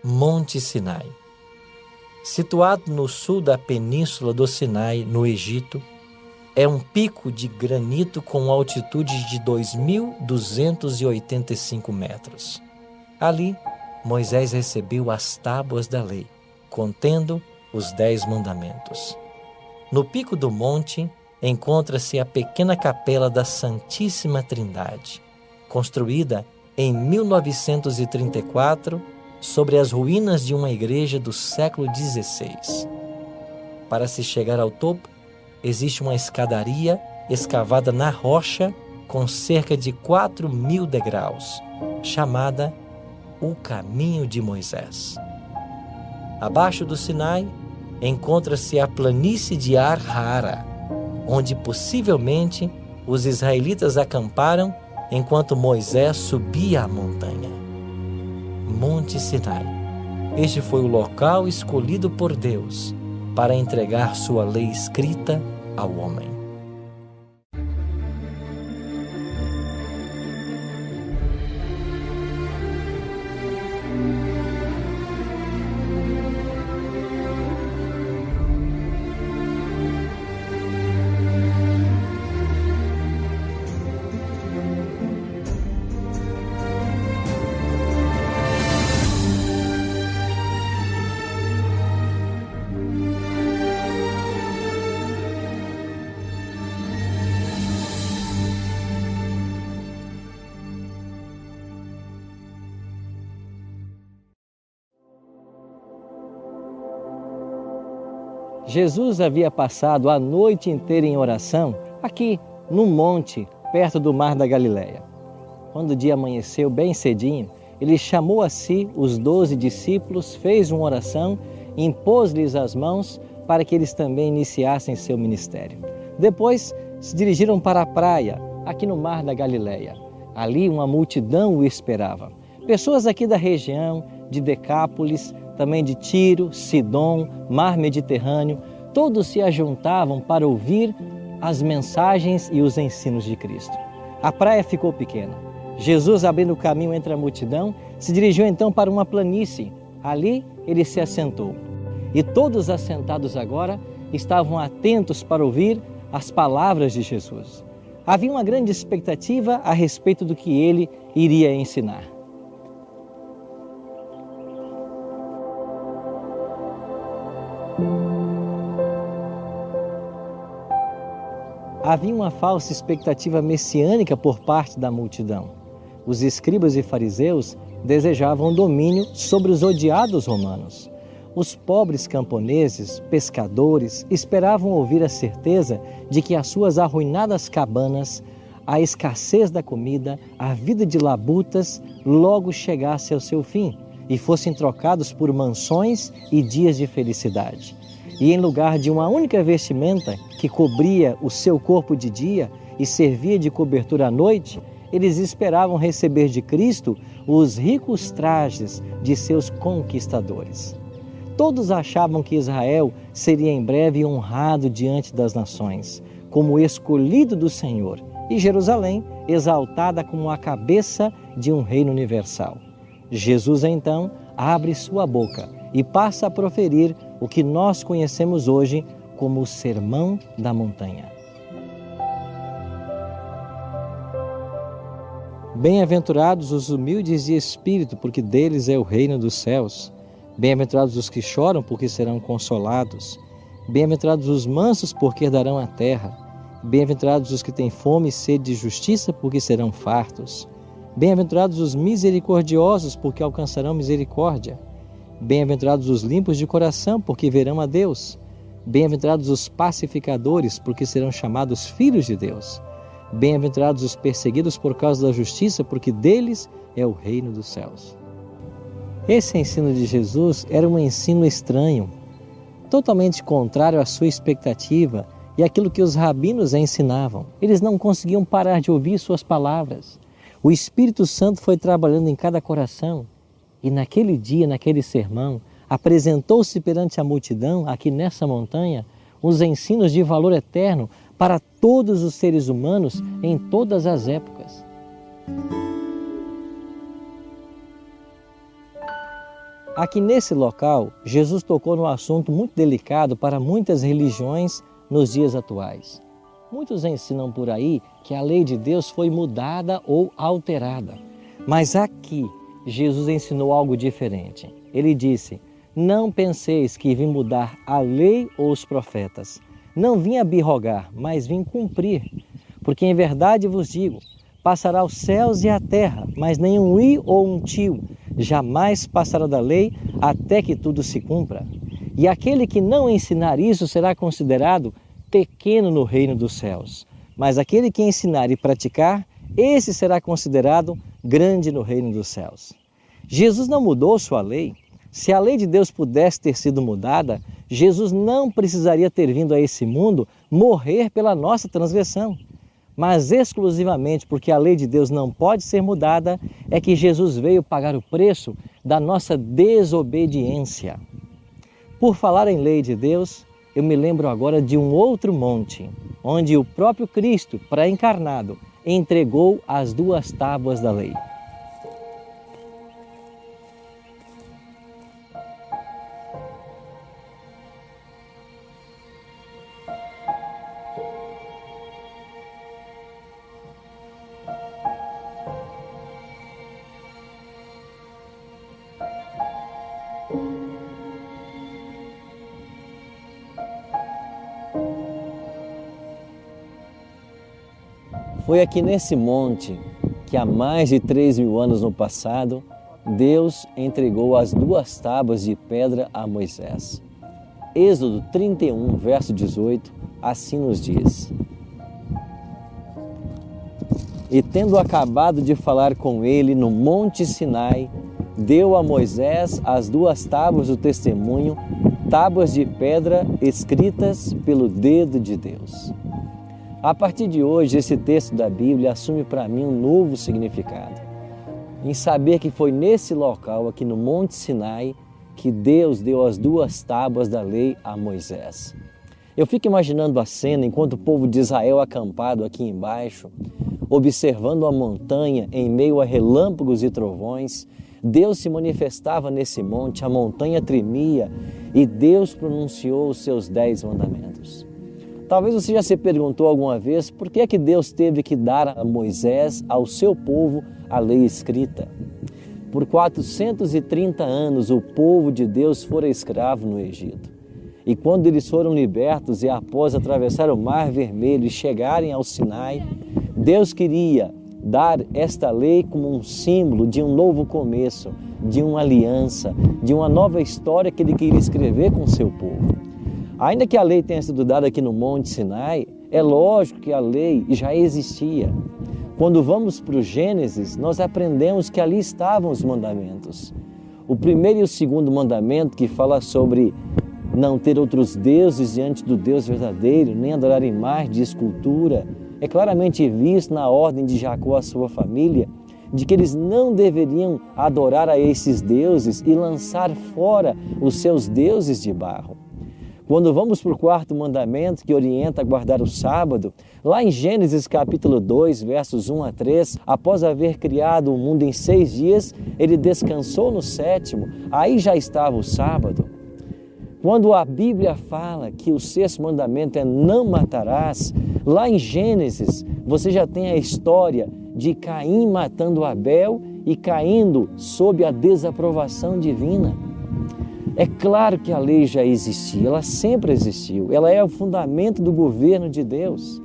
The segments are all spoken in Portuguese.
Monte Sinai. Situado no sul da península do Sinai, no Egito, é um pico de granito com altitude de 2.285 metros. Ali, Moisés recebeu as tábuas da lei, contendo os 10 mandamentos. No pico do monte encontra-se a pequena capela da Santíssima Trindade, construída em 1934 sobre as ruínas de uma igreja do século XVI. Para se chegar ao topo, existe uma escadaria escavada na rocha com cerca de 4.000 degraus, chamada o Caminho de Moisés. Abaixo do Sinai, encontra-se a planície de Ar-Hara, onde possivelmente os israelitas acamparam enquanto Moisés subia a montanha. Monte Sinai. Este foi o local escolhido por Deus para entregar sua lei escrita ao homem. Jesus havia passado a noite inteira em oração aqui no monte, perto do Mar da Galileia. Quando o dia amanheceu bem cedinho, ele chamou a si os 12 discípulos, fez uma oração, impôs-lhes as mãos para que eles também iniciassem seu ministério. Depois se dirigiram para a praia, aqui no Mar da Galileia. Ali uma multidão o esperava. Pessoas aqui da região, de Decápolis, também de Tiro, Sidom, Mar Mediterrâneo, todos se ajuntavam para ouvir as mensagens e os ensinos de Cristo. A praia ficou pequena. Jesus, abrindo o caminho entre a multidão, se dirigiu então para uma planície. Ali ele se assentou. E todos assentados agora estavam atentos para ouvir as palavras de Jesus. Havia uma grande expectativa a respeito do que ele iria ensinar. Havia uma falsa expectativa messiânica por parte da multidão. Os escribas e fariseus desejavam domínio sobre os odiados romanos. Os pobres camponeses, pescadores, esperavam ouvir a certeza de que as suas arruinadas cabanas, a escassez da comida, a vida de labutas logo chegasse ao seu fim e fossem trocados por mansões e dias de felicidade. E em lugar de uma única vestimenta que cobria o seu corpo de dia e servia de cobertura à noite, eles esperavam receber de Cristo os ricos trajes de seus conquistadores. Todos achavam que Israel seria em breve honrado diante das nações, como escolhido do Senhor, e Jerusalém exaltada como a cabeça de um reino universal. Jesus, então, abre sua boca e passa a proferir o que nós conhecemos hoje como o Sermão da Montanha. Bem-aventurados os humildes de espírito, porque deles é o reino dos céus. Bem-aventurados os que choram, porque serão consolados. Bem-aventurados os mansos, porque herdarão a terra. Bem-aventurados os que têm fome e sede de justiça, porque serão fartos. Bem-aventurados os misericordiosos, porque alcançarão misericórdia. Bem-aventurados os limpos de coração, porque verão a Deus. Bem-aventurados os pacificadores, porque serão chamados filhos de Deus. Bem-aventurados os perseguidos por causa da justiça, porque deles é o reino dos céus. Esse ensino de Jesus era um ensino estranho, totalmente contrário à sua expectativa e àquilo que os rabinos ensinavam. Eles não conseguiam parar de ouvir suas palavras. O Espírito Santo foi trabalhando em cada coração e naquele dia, naquele sermão, apresentou-se perante a multidão, aqui nessa montanha, os ensinos de valor eterno para todos os seres humanos em todas as épocas. Aqui nesse local, Jesus tocou num assunto muito delicado para muitas religiões nos dias atuais. Muitos ensinam por aí que a lei de Deus foi mudada ou alterada. Mas aqui, Jesus ensinou algo diferente. Ele disse: não penseis que vim mudar a lei ou os profetas. Não vim abirrogar, mas vim cumprir. Porque em verdade vos digo, passará os céus e a terra, mas nenhum i ou um tio jamais passará da lei até que tudo se cumpra. E aquele que não ensinar isso será considerado pequeno no reino dos céus. Mas aquele que ensinar e praticar, esse será considerado grande no reino dos céus. Jesus não mudou sua lei. Se a lei de Deus pudesse ter sido mudada, Jesus não precisaria ter vindo a esse mundo morrer pela nossa transgressão. Mas exclusivamente porque a lei de Deus não pode ser mudada, é que Jesus veio pagar o preço da nossa desobediência. Por falar em lei de Deus, eu me lembro agora de um outro monte, onde o próprio Cristo, pré-encarnado, entregou as 2 tábuas da lei. Foi aqui nesse monte que há mais de 3.000 anos no passado, Deus entregou as 2 tábuas de pedra a Moisés. Êxodo 31, verso 18, assim nos diz: E tendo acabado de falar com ele no monte Sinai, deu a Moisés as 2 tábuas do testemunho, tábuas de pedra escritas pelo dedo de Deus. A partir de hoje, esse texto da Bíblia assume para mim um novo significado. Em saber que foi nesse local, aqui no Monte Sinai, que Deus deu as 2 tábuas da lei a Moisés. Eu fico imaginando a cena enquanto o povo de Israel acampado aqui embaixo, observando a montanha em meio a relâmpagos e trovões. Deus se manifestava nesse monte, a montanha tremia e Deus pronunciou os seus 10 mandamentos. Talvez você já se perguntou alguma vez por que é que Deus teve que dar a Moisés, ao seu povo, a lei escrita. Por 430 anos o povo de Deus fora escravo no Egito. E quando eles foram libertos e após atravessar o Mar Vermelho e chegarem ao Sinai, Deus queria dar esta lei como um símbolo de um novo começo, de uma aliança, de uma nova história que Ele queria escrever com o seu povo. Ainda que a lei tenha sido dada aqui no Monte Sinai, é lógico que a lei já existia. Quando vamos para o Gênesis, nós aprendemos que ali estavam os mandamentos. O primeiro e o segundo mandamento, que fala sobre não ter outros deuses diante do Deus verdadeiro, nem adorar imagem de escultura, é claramente visto na ordem de Jacó à sua família, de que eles não deveriam adorar a esses deuses e lançar fora os seus deuses de barro. Quando vamos para o 4º mandamento, que orienta a guardar o sábado, lá em Gênesis capítulo 2, versos 1 a 3, após haver criado o mundo em 6 dias, ele descansou no 7º, aí já estava o sábado. Quando a Bíblia fala que o 6º mandamento é não matarás, lá em Gênesis você já tem a história de Caim matando Abel e caindo sob a desaprovação divina. É claro que a lei já existia, ela sempre existiu, ela é o fundamento do governo de Deus.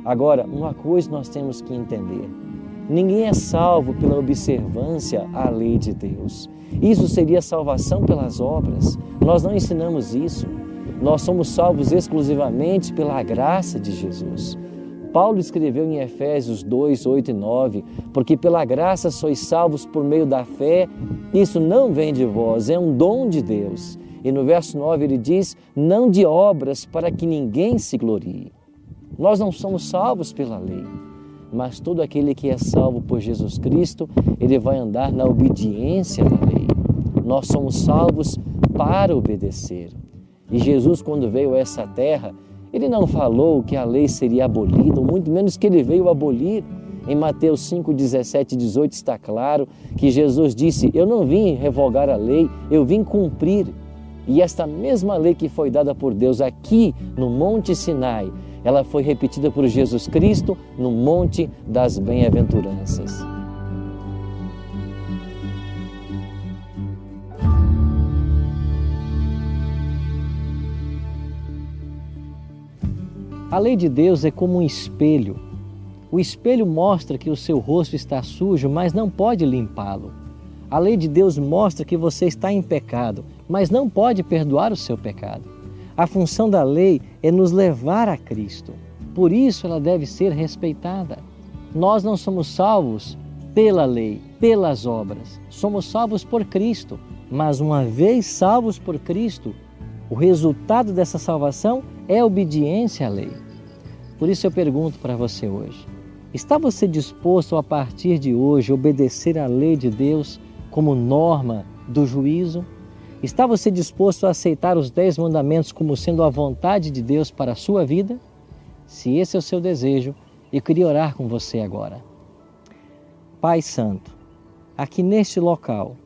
Agora, uma coisa nós temos que entender: ninguém é salvo pela observância à lei de Deus. Isso seria salvação pelas obras. Nós não ensinamos isso. Nós somos salvos exclusivamente pela graça de Jesus. Paulo escreveu em Efésios 2, 8 e 9, porque pela graça sois salvos por meio da fé, isso não vem de vós, é um dom de Deus. E no verso 9 ele diz, não de obras para que ninguém se glorie. Nós não somos salvos pela lei, mas todo aquele que é salvo por Jesus Cristo, ele vai andar na obediência da lei. Nós somos salvos para obedecer. E Jesus, quando veio a essa terra, ele não falou que a lei seria abolida, ou muito menos que ele veio abolir. Em Mateus 5, 17 e 18 está claro que Jesus disse: eu não vim revogar a lei, eu vim cumprir. E esta mesma lei que foi dada por Deus aqui no Monte Sinai, ela foi repetida por Jesus Cristo no Monte das Bem-aventuranças. A lei de Deus é como um espelho. O espelho mostra que o seu rosto está sujo, mas não pode limpá-lo. A lei de Deus mostra que você está em pecado, mas não pode perdoar o seu pecado. A função da lei é nos levar a Cristo. Por isso ela deve ser respeitada. Nós não somos salvos pela lei, pelas obras. Somos salvos por Cristo. Mas uma vez salvos por Cristo, o resultado dessa salvação é obediência à lei. Por isso eu pergunto para você hoje: está você disposto a partir de hoje obedecer à lei de Deus como norma do juízo? Está você disposto a aceitar os 10 mandamentos como sendo a vontade de Deus para a sua vida? Se esse é o seu desejo, eu queria orar com você agora. Pai Santo, aqui neste local,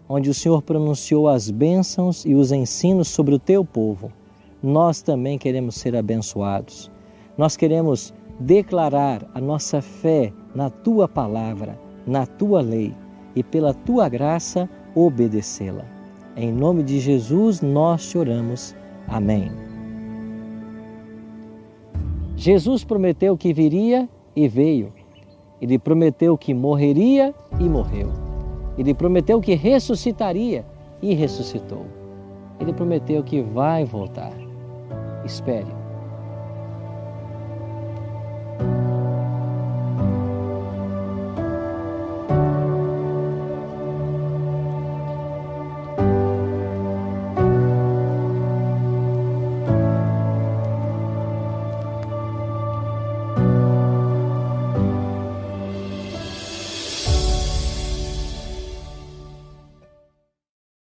onde o Senhor pronunciou as bênçãos e os ensinos sobre o teu povo, nós também queremos ser abençoados. Nós queremos declarar a nossa fé na tua palavra, na tua lei e pela tua graça obedecê-la. Em nome de Jesus nós te oramos. Amém. Jesus prometeu que viria e veio. Ele prometeu que morreria e morreu. Ele prometeu que ressuscitaria e ressuscitou. Ele prometeu que vai voltar. Espere.